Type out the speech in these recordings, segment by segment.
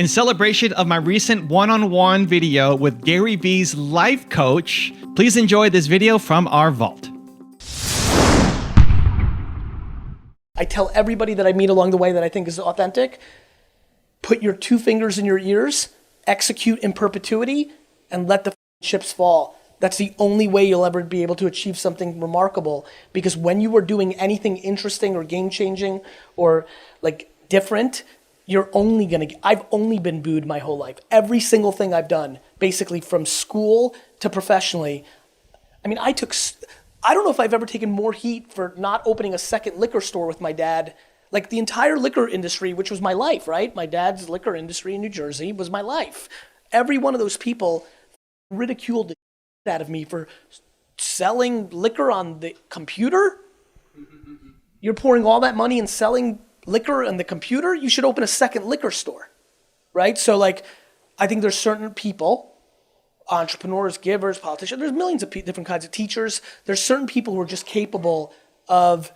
In celebration of my recent one-on-one video with Gary V's life coach, please enjoy this video from our vault. I tell everybody that I meet along the way that I think is authentic, put your 2 fingers in your ears, execute in perpetuity, and let the chips fall. That's the only way you'll ever be able to achieve something remarkable, because when you are doing anything interesting or game-changing or like different, you're only gonna get, I've only been booed my whole life. Every single thing I've done, basically from school to professionally. I mean, I don't know if I've ever taken more heat for not opening a second liquor store with my dad. Like the entire liquor industry, which was my life, right? My dad's liquor industry in New Jersey was my life. Every one of those people ridiculed the shit out of me for selling liquor on the computer. You're pouring all that money and selling liquor on the computer? You should open a second liquor store, right? So like, I think there's certain people, entrepreneurs, givers, politicians, there's millions of different kinds of teachers. There's certain people who are just capable of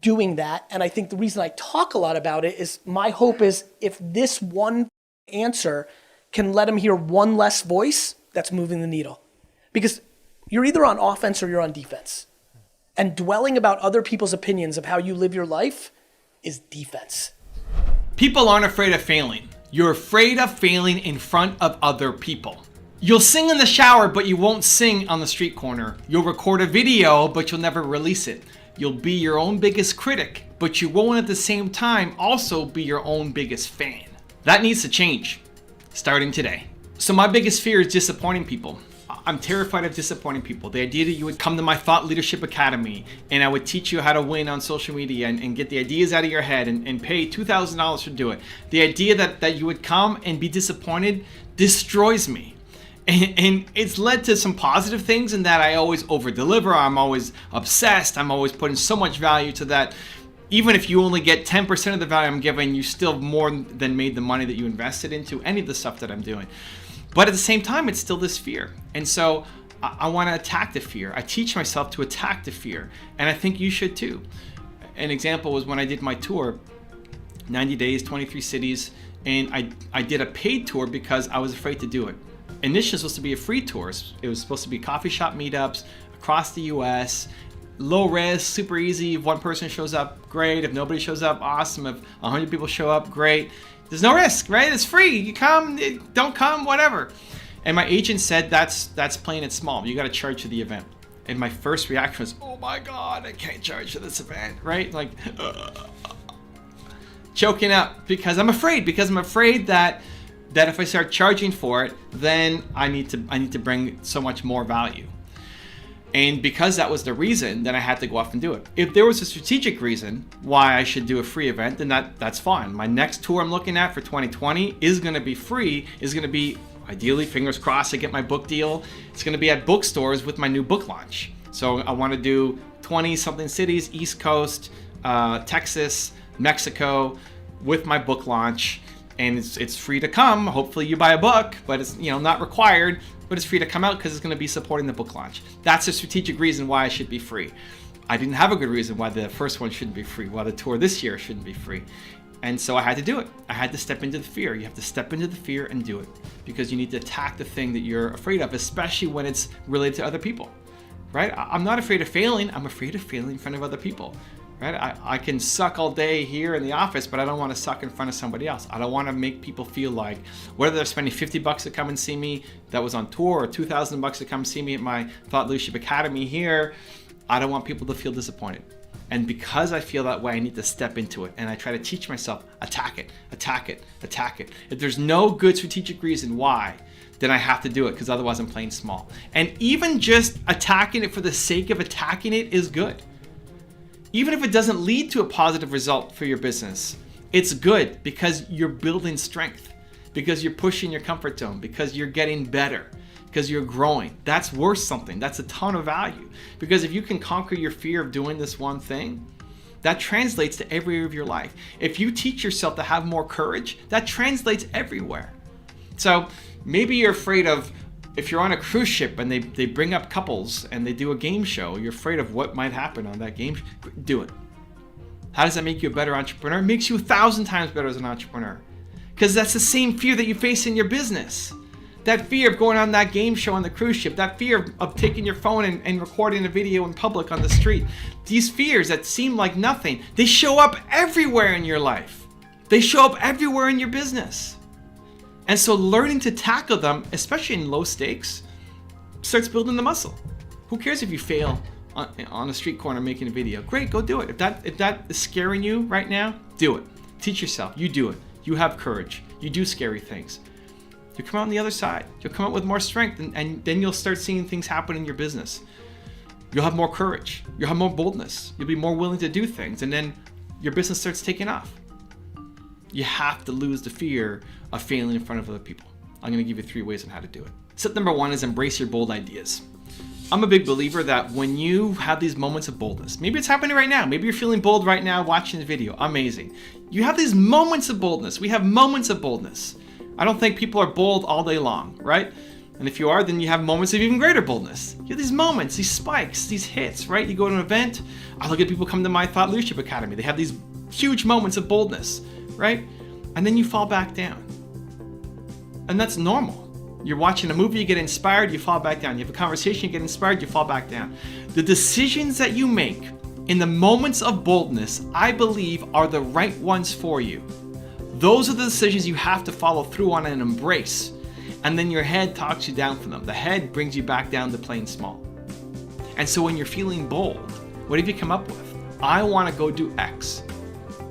doing that. And I think the reason I talk a lot about it is my hope is if this one answer can let them hear one less voice, that's moving the needle. Because you're either on offense or you're on defense. And dwelling about other people's opinions of how you live your life is defense. People aren't afraid of failing. You're afraid of failing in front of other people. You'll sing in the shower, but you won't sing on the street corner. You'll record a video, but you'll never release it. You'll be your own biggest critic, but you won't at the same time also be your own biggest fan. That needs to change, starting today. So my biggest fear is disappointing people. I'm terrified of disappointing people. The idea that you would come to my Thought Leadership Academy and I would teach you how to win on social media and get the ideas out of your head and pay $2,000 to do it. The idea that you would come and be disappointed destroys me. And it's led to some positive things in that I always over-deliver. I'm always obsessed. I'm always putting so much value to that. Even if you only get 10% of the value I'm giving, you still more than made the money that you invested into any of the stuff that I'm doing. But at the same time, it's still this fear. And so I want to attack the fear. I teach myself to attack the fear. And I think you should too. An example was when I did my tour, 90 days, 23 cities, and I did a paid tour because I was afraid to do it. Initially, it was supposed to be a free tour. It was supposed to be coffee shop meetups across the US, low risk, super easy. If one person shows up, great. If nobody shows up, awesome. If 100 people show up, great. There's no risk, right? It's free. You come, don't come, whatever. And my agent said that's playing it small. You got to charge for the event. And my first reaction was, oh my God, I can't charge for this event, right? Like, choking up because I'm afraid that if I start charging for it, then I need to bring so much more value. And because that was the reason, then I had to go off and do it. If there was a strategic reason why I should do a free event, then that's fine. My next tour I'm looking at for 2020 is going to be free, is going to be, ideally, fingers crossed, I get my book deal. It's going to be at bookstores with my new book launch. So I want to do 20-something cities, East Coast, Texas, Mexico, with my book launch. And it's free to come. Hopefully you buy a book, but it's not required, but it's free to come out because it's going to be supporting the book launch. That's a strategic reason why I should be free. I didn't have a good reason why the first one shouldn't be free, why the tour this year shouldn't be free. And so I had to do it. I had to step into the fear. You have to step into the fear and do it because you need to attack the thing that you're afraid of, especially when it's related to other people, right? I'm not afraid of failing. I'm afraid of failing in front of other people. Right? I can suck all day here in the office, but I don't want to suck in front of somebody else. I don't want to make people feel like whether they're spending $50 to come and see me that was on tour or $2,000 to come see me at my Thought Leadership Academy here, I don't want people to feel disappointed. And because I feel that way, I need to step into it. And I try to teach myself, attack it, attack it, attack it. If there's no good strategic reason why, then I have to do it because otherwise I'm playing small. And even just attacking it for the sake of attacking it is good. Even if it doesn't lead to a positive result for your business, it's good because you're building strength, because you're pushing your comfort zone, because you're getting better, because you're growing. That's worth something. That's a ton of value. Because if you can conquer your fear of doing this one thing, that translates to every area of your life. If you teach yourself to have more courage, that translates everywhere. So maybe you're afraid of, if you're on a cruise ship and they bring up couples and they do a game show, you're afraid of what might happen on that game. Do it. How does that make you a better entrepreneur? It makes you 1,000 times better as an entrepreneur. because that's the same fear that you face in your business. That fear of going on that game show on the cruise ship, that fear of taking your phone and recording a video in public on the street. These fears that seem like nothing, they show up everywhere in your life. They show up everywhere in your business. And so learning to tackle them, especially in low stakes, starts building the muscle. Who cares if you fail on a street corner making a video? Great, go do it. If that is scaring you right now, do it. Teach yourself, you do it. You have courage, you do scary things. You'll come out on the other side. You'll come out with more strength, and then you'll start seeing things happen in your business. You'll have more courage. You'll have more boldness. You'll be more willing to do things, and then your business starts taking off. You have to lose the fear of failing in front of other people. I'm going to give you 3 ways on how to do it. Step number 1 is embrace your bold ideas. I'm a big believer that when you have these moments of boldness, maybe it's happening right now, maybe you're feeling bold right now watching the video, amazing. You have these moments of boldness. We have moments of boldness. I don't think people are bold all day long, right? And if you are, then you have moments of even greater boldness. You have these moments, these spikes, these hits, right? You go to an event, I look at people come to my Thought Leadership Academy. They have these huge moments of boldness, right? And then you fall back down. And that's normal. You're watching a movie, you get inspired, you fall back down. You have a conversation, you get inspired, you fall back down. The decisions that you make in the moments of boldness, I believe, are the right ones for you. Those are the decisions you have to follow through on and embrace. And then your head talks you down from them. The head brings you back down to playing small. And so when you're feeling bold, what have you come up with? I want to go do X.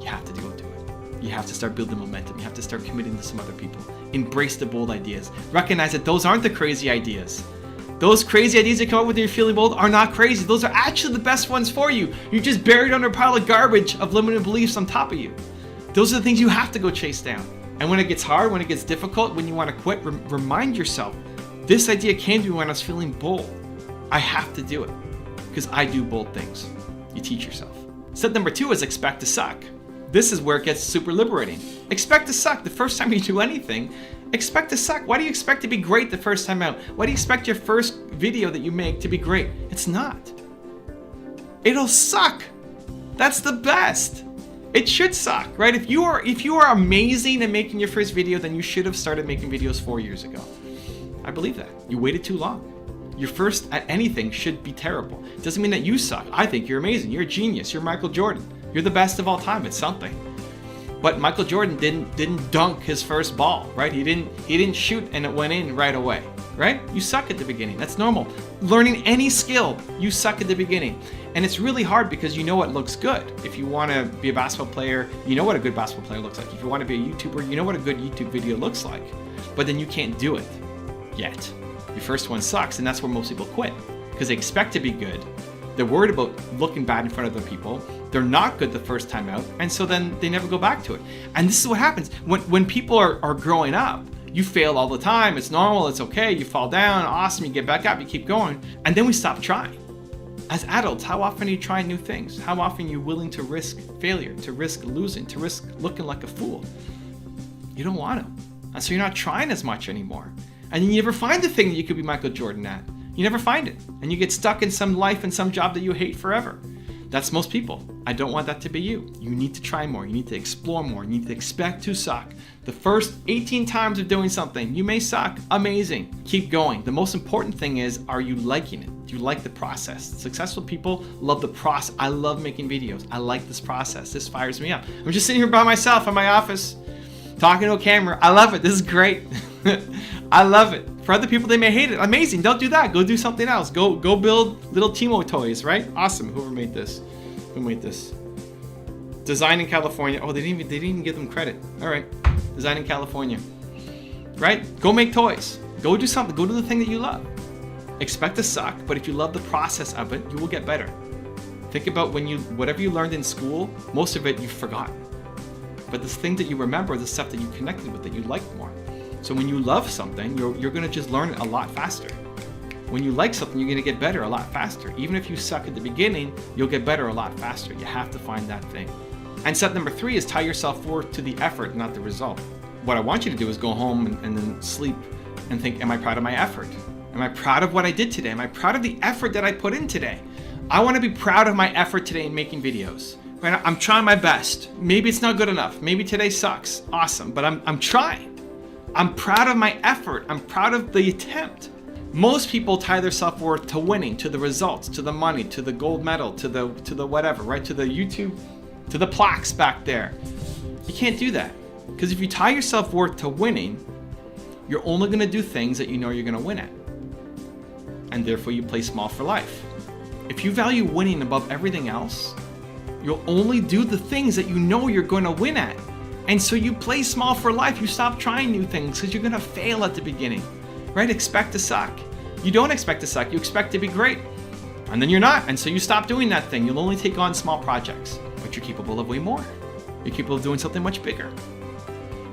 You have to go do it. You have to start building momentum. You have to start committing to some other people. Embrace the bold ideas. Recognize that those aren't the crazy ideas. Those crazy ideas that come up with when you're feeling bold are not crazy. Those are actually the best ones for you. You're just buried under a pile of garbage of limited beliefs on top of you. Those are the things you have to go chase down. And when it gets hard, when it gets difficult, when you want to quit, remind yourself, this idea came to me when I was feeling bold. I have to do it because I do bold things. You teach yourself. Step number 2 is expect to suck. This is where it gets super liberating. Expect to suck. The first time you do anything, expect to suck. Why do you expect to be great the first time out? Why do you expect your first video that you make to be great? It's not. It'll suck. That's the best. It should suck, right? If you are amazing at making your first video, then you should have started making videos 4 years ago. I believe that. You waited too long. Your first at anything should be terrible. It doesn't mean that you suck. I think you're amazing. You're a genius. You're Michael Jordan. You're the best of all time. It's something. But Michael Jordan didn't dunk his first ball, right? He didn't shoot and it went in right away, right? You suck at the beginning. That's normal. Learning any skill, you suck at the beginning. And it's really hard because you know what looks good. If you want to be a basketball player, you know what a good basketball player looks like. If you want to be a YouTuber, you know what a good YouTube video looks like. But then you can't do it yet. Your first one sucks, and that's where most people quit because they expect to be good. They're worried about looking bad in front of other people. They're not good the first time out, and so then they never go back to it. And this is what happens when people are growing up. You fail all the time. It's normal. It's okay. You fall down. Awesome. You get back up. You keep going. And then we stop trying. As adults, how often are you trying new things? How often are you willing to risk failure, to risk losing, to risk looking like a fool? You don't want to. And so you're not trying as much anymore. And you never find the thing that you could be Michael Jordan at. You never find it. And you get stuck in some life and some job that you hate forever. That's most people. I don't want that to be you. You need to try more. You need to explore more. You need to expect to suck. The first 18 times of doing something, you may suck. Amazing. Keep going. The most important thing is, are you liking it? Do you like the process? Successful people love the process. I love making videos. I like this process. This fires me up. I'm just sitting here by myself in my office, talking to a camera. I love it. This is great. I love it. For other people, they may hate it. Amazing. Don't do that. Go do something else. Go build little Timo toys, right? Awesome. Whoever made this. Who made this? Design in California. Oh, they didn't even give them credit. All right. Design in California. Right? Go make toys. Go do something. Go do the thing that you love. Expect to suck, but if you love the process of it, you will get better. Think about whatever you learned in school, most of it you've forgotten. But the thing that you remember, the stuff that you connected with, that you liked more. So when you love something, you're going to just learn it a lot faster. When you like something, you're going to get better a lot faster. Even if you suck at the beginning, you'll get better a lot faster. You have to find that thing. And step number 3 is tie yourself worth to the effort, not the result. What I want you to do is go home and then sleep and think, am I proud of my effort? Am I proud of what I did today? Am I proud of the effort that I put in today? I want to be proud of my effort today in making videos. Right? I'm trying my best. Maybe it's not good enough. Maybe today sucks. Awesome, but I'm trying. I'm proud of my effort. I'm proud of the attempt. Most people tie their self-worth to winning, to the results, to the money, to the gold medal, to the whatever, right? To the YouTube, to the plaques back there. You can't do that. Because if you tie your self-worth to winning, you're only gonna do things that you know you're gonna win at. And therefore you play small for life. If you value winning above everything else, you'll only do the things that you know you're gonna win at. And so you play small for life. You stop trying new things because you're gonna fail at the beginning, right? Expect to suck. You don't expect to suck, you expect to be great. And then you're not, and so you stop doing that thing. You'll only take on small projects, but you're capable of way more. You're capable of doing something much bigger.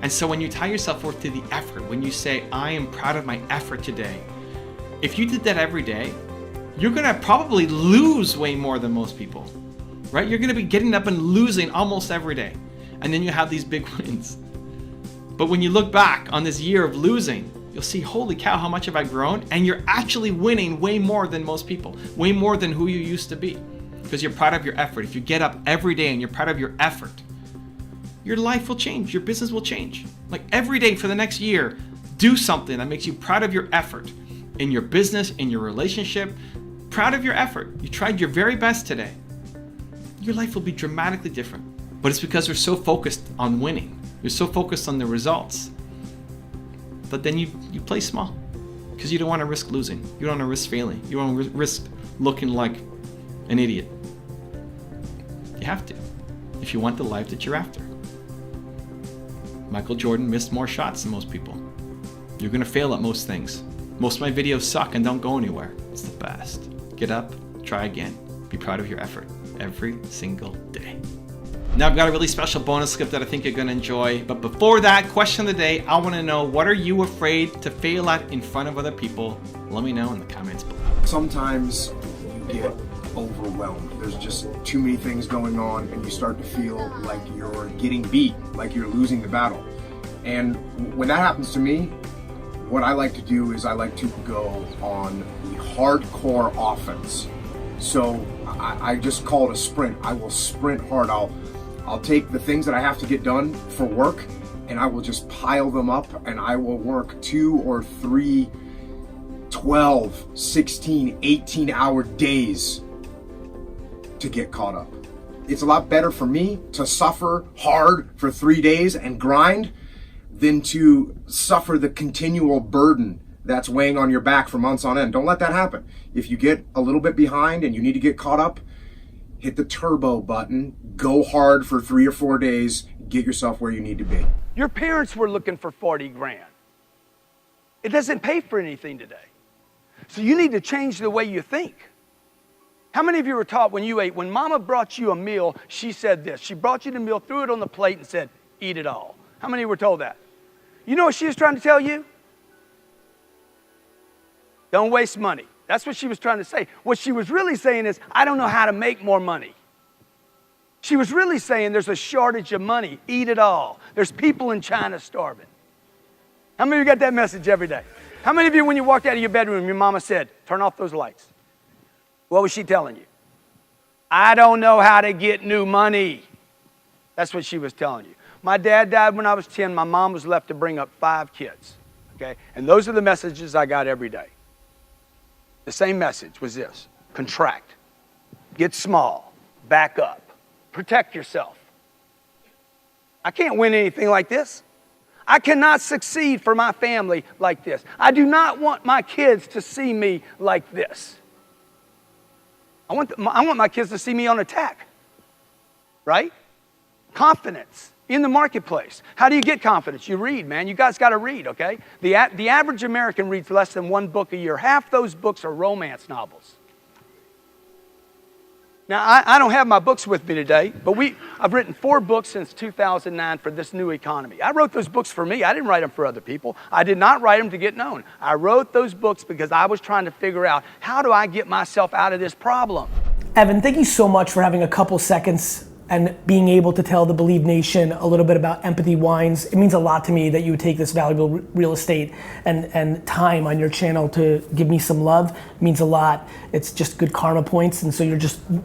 And so when you tie your self-worth to the effort, when you say, I am proud of my effort today, if you did that every day, you're gonna probably lose way more than most people, right? You're gonna be getting up and losing almost every day. And then you have these big wins. But when you look back on this year of losing, you'll see, holy cow, how much have I grown? And you're actually winning way more than most people, way more than who you used to be, because you're proud of your effort. If you get up every day and you're proud of your effort, your life will change, your business will change. Like every day for the next year, do something that makes you proud of your effort in your business, in your relationship, proud of your effort. You tried your very best today. Your life will be dramatically different. But it's because we're so focused on winning. You're so focused on the results. But then you play small because you don't want to risk losing. You don't want to risk failing. You don't want to risk looking like an idiot. You have to if you want the life that you're after. Michael Jordan missed more shots than most people. You're going to fail at most things. Most of my videos suck and don't go anywhere. It's the best. Get up, try again. Be proud of your effort every single day. Now I've got a really special bonus clip that I think you're gonna enjoy. But before that, question of the day, I wanna know, what are you afraid to fail at in front of other people? Let me know in the comments below. Sometimes you get overwhelmed. There's just too many things going on and you start to feel like you're getting beat, like you're losing the battle. And when that happens to me, what I like to do is I like to go on the hardcore offense. So I just call it a sprint. I will sprint hard. I'll take the things that I have to get done for work and I will just pile them up and I will work 2 or 3, 12, 16, 18-hour days to get caught up. It's a lot better for me to suffer hard for 3 days and grind than to suffer the continual burden that's weighing on your back for months on end. Don't let that happen. If you get a little bit behind and you need to get caught up, hit the turbo button, go hard for 3 or 4 days, get yourself where you need to be. Your parents were looking for 40 grand. It doesn't pay for anything today. So you need to change the way you think. How many of you were taught when you ate, when mama brought you a meal, she said this, she brought you the meal, threw it on the plate and said, eat it all. How many were told that? You know what she was trying to tell you? Don't waste money. That's what she was trying to say. What she was really saying is, I don't know how to make more money. She was really saying there's a shortage of money. Eat it all. There's people in China starving. How many of you got that message every day? How many of you, when you walked out of your bedroom, your mama said, turn off those lights? What was she telling you? I don't know how to get new money. That's what she was telling you. My dad died when I was 10. My mom was left to bring up 5 kids. Okay? And those are the messages I got every day. The same message was this: contract, get small, back up, protect yourself. I can't win anything like this. I cannot succeed for my family like this. I do not want my kids to see me like this. I want my kids to see me on attack, right? Confidence in the marketplace. How do you get confidence? You read, man. You guys got to read, okay? The average American reads less than 1 book a year. Half those books are romance novels. Now, I don't have my books with me today, but I've written 4 books since 2009 for this new economy. I wrote those books for me. I didn't write them for other people. I did not write them to get known. I wrote those books because I was trying to figure out, how do I get myself out of this problem? Evan, thank you so much for having a couple seconds and being able to tell the Believe Nation a little bit about Empathy Wines. It means a lot to me that you would take this valuable real estate and time on your channel to give me some love. It means a lot. It's just good karma points, and so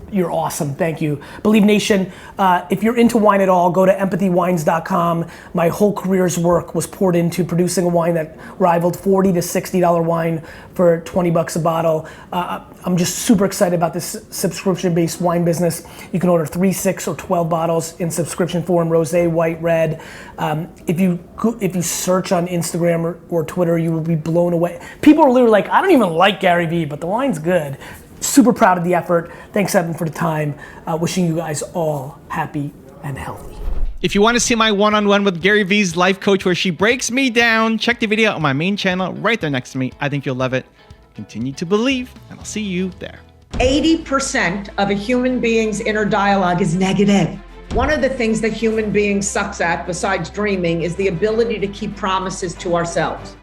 you're awesome. Thank you. Believe Nation, if you're into wine at all, go to empathywines.com. My whole career's work was poured into producing a wine that rivaled $40 to $60 wine for 20 bucks a bottle. I'm just super excited about this subscription-based wine business. You can order 3, 6, or 12 bottles in subscription form, rosé, white, red. If you search on Instagram or Twitter, you will be blown away. People are literally like, I don't even like Gary Vee, but the wine's good. Super proud of the effort. Thanks, Evan, for the time. Wishing you guys all happy and healthy. If you want to see my one-on-one with Gary Vee's life coach where she breaks me down, check the video on my main channel right there next to me. I think you'll love it. Continue to believe, and I'll see you there. 80% of a human being's inner dialogue is negative. One of the things that human beings sucks at, besides dreaming, is the ability to keep promises to ourselves.